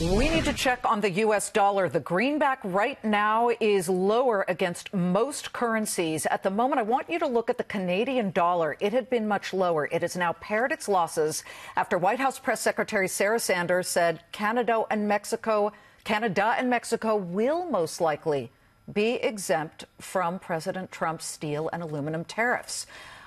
We need to check on the U.S. dollar. The greenback right now is lower against most currencies. At the moment, I want you to look at the Canadian dollar. It had been much lower. It has now pared its losses after White House Press Secretary Sarah Sanders said Canada and Mexico will most likely be exempt from President Trump's steel and aluminum tariffs.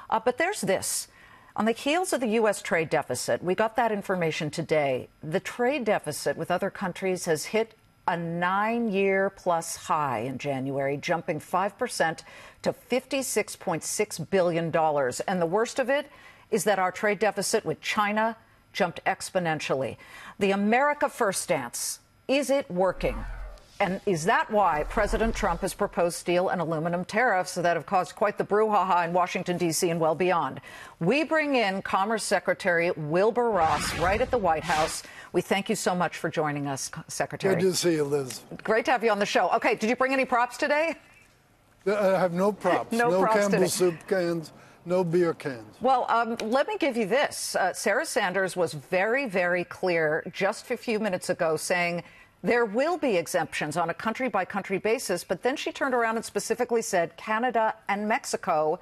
But there's this. On the heels of the U.S. trade deficit, we got that information today. The trade deficit with other countries has hit a 9-year-plus high in January, jumping 5% to $56.6 billion. And the worst of it is that our trade deficit with China jumped exponentially. The America First stance, is it working? And is that why President Trump has proposed steel and aluminum tariffs that have caused quite the brouhaha in Washington, D.C. and well beyond? We bring in Commerce Secretary Wilbur Ross right at the White House. We thank you so much for joining us, Secretary. Good to see you, Liz. Great to have you on the show. Okay, did you bring any props today? I have no props. No props Campbell's today. soup cans, no beer cans. Well, let me give you this. Sarah Sanders was very, very clear just a few minutes ago saying there will be exemptions on a country-by-country basis, but then she turned around and specifically said Canada and Mexico,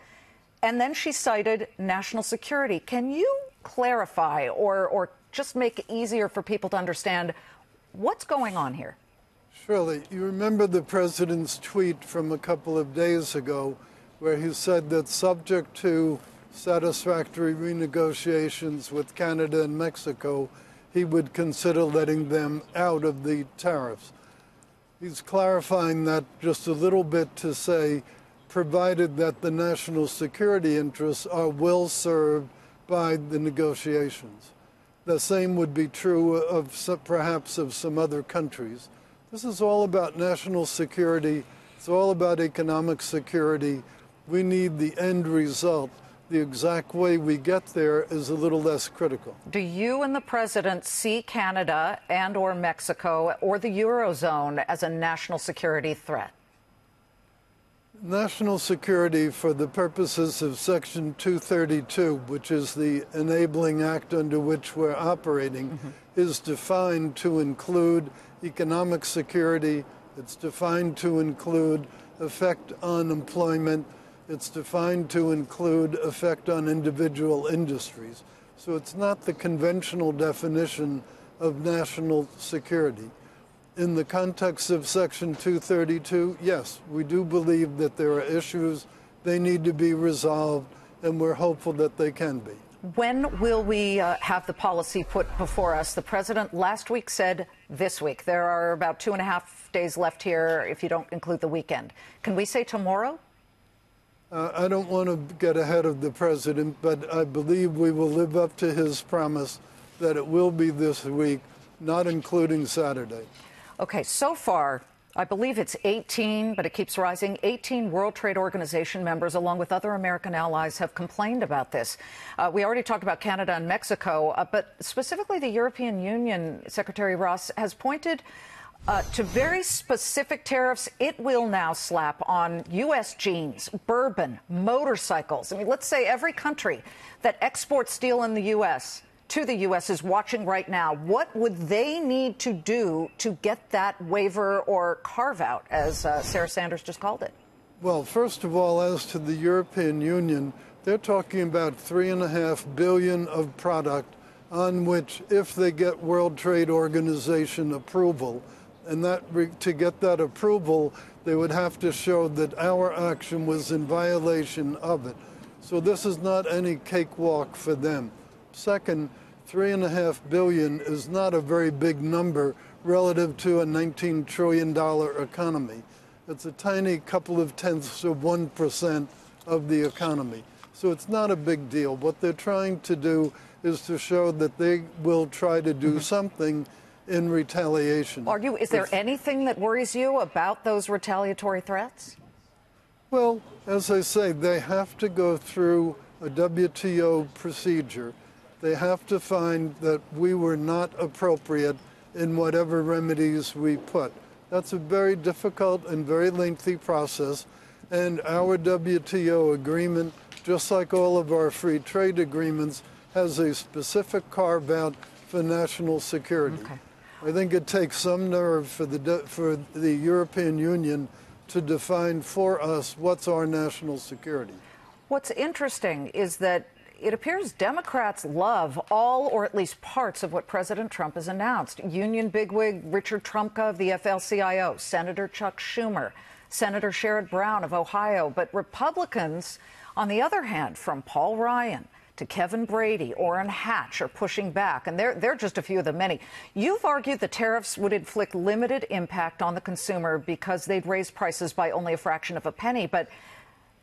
and then she cited national security. Can you clarify or just make it easier for people to understand what's going on here? Surely. You remember the president's tweet from a couple of days ago where he said that subject to satisfactory renegotiations with Canada and Mexico, he would consider letting them out of the tariffs. He's clarifying that just a little bit to say, provided that the national security interests are well served by the negotiations. The same would be true of perhaps of some other countries. This is all about national security. It's all about economic security. We need the end result. The exact way we get there is a little less critical. Do you and the president see Canada and or Mexico or the Eurozone as a national security threat? National security, for the purposes of Section 232, which is the enabling act under which we're operating, is defined to include economic security. It's defined to include effect on employment. It's defined to include effect on individual industries. So it's not the conventional definition of national security. In the context of Section 232, yes, we do believe that there are issues. They need to be resolved, and we're hopeful that they can be. When will we have the policy put before us? The president last week said this week. There are about 2.5 days left here if you don't include the weekend. Can we say tomorrow? I don't want to get ahead of the president, but I believe we will live up to his promise that it will be this week, not including Saturday. Okay, so far, I believe it's 18, but it keeps rising. 18 World Trade Organization members, along with other American allies, have complained about this. We already talked about Canada and Mexico, but specifically the European Union, Secretary Ross, has pointed to very specific tariffs it will now slap on U.S. jeans, bourbon, motorcycles. I mean, let's say every country that exports steel in the U.S. to the U.S. is watching right now. What would they need to do to get that waiver or carve-out, as Sarah Sanders just called it? Well, first of all, as to the European Union, they're talking about $3.5 billion of product on which, if they get World Trade Organization approval, and to get that approval, they would have to show that our action was in violation of it. So this is not any cakewalk for them. Second, $3.5 billion is not a very big number relative to a $19 trillion economy. It's a tiny couple of tenths of 1% of the economy. So it's not a big deal. What they're trying to do is to show that they will try to do something in retaliation. Is there anything that worries you about those retaliatory threats? Well, as I say, they have to go through a WTO procedure. They have to find that we were not appropriate in whatever remedies we put. That's a very difficult and very lengthy process, and our WTO agreement, just like all of our free trade agreements, has a specific carve-out for national security. Okay. I think it takes some nerve for the European Union to define for us what's our national security. What's interesting is that it appears Democrats love all or at least parts of what President Trump has announced. Union bigwig Richard Trumka of the AFL-CIO, Senator Chuck Schumer, Senator Sherrod Brown of Ohio. But Republicans, on the other hand, from Paul Ryan to Kevin Brady, Orrin Hatch, are pushing back. And they're just a few of the many. You've argued the tariffs would inflict limited impact on the consumer because they'd raise prices by only a fraction of a penny. But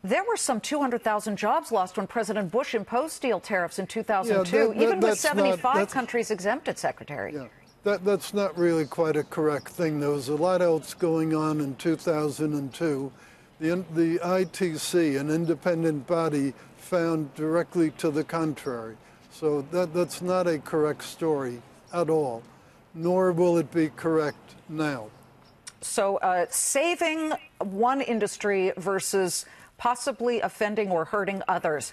there were some 200,000 jobs lost when President Bush imposed steel tariffs in 2002, even with 75 countries exempted, Secretary. Yeah, that's not really quite a correct thing. There was a lot else going on in 2002. The ITC, an independent body, found directly to the contrary. So that's not a correct story at all, nor will it be correct now. So saving one industry versus possibly offending or hurting others.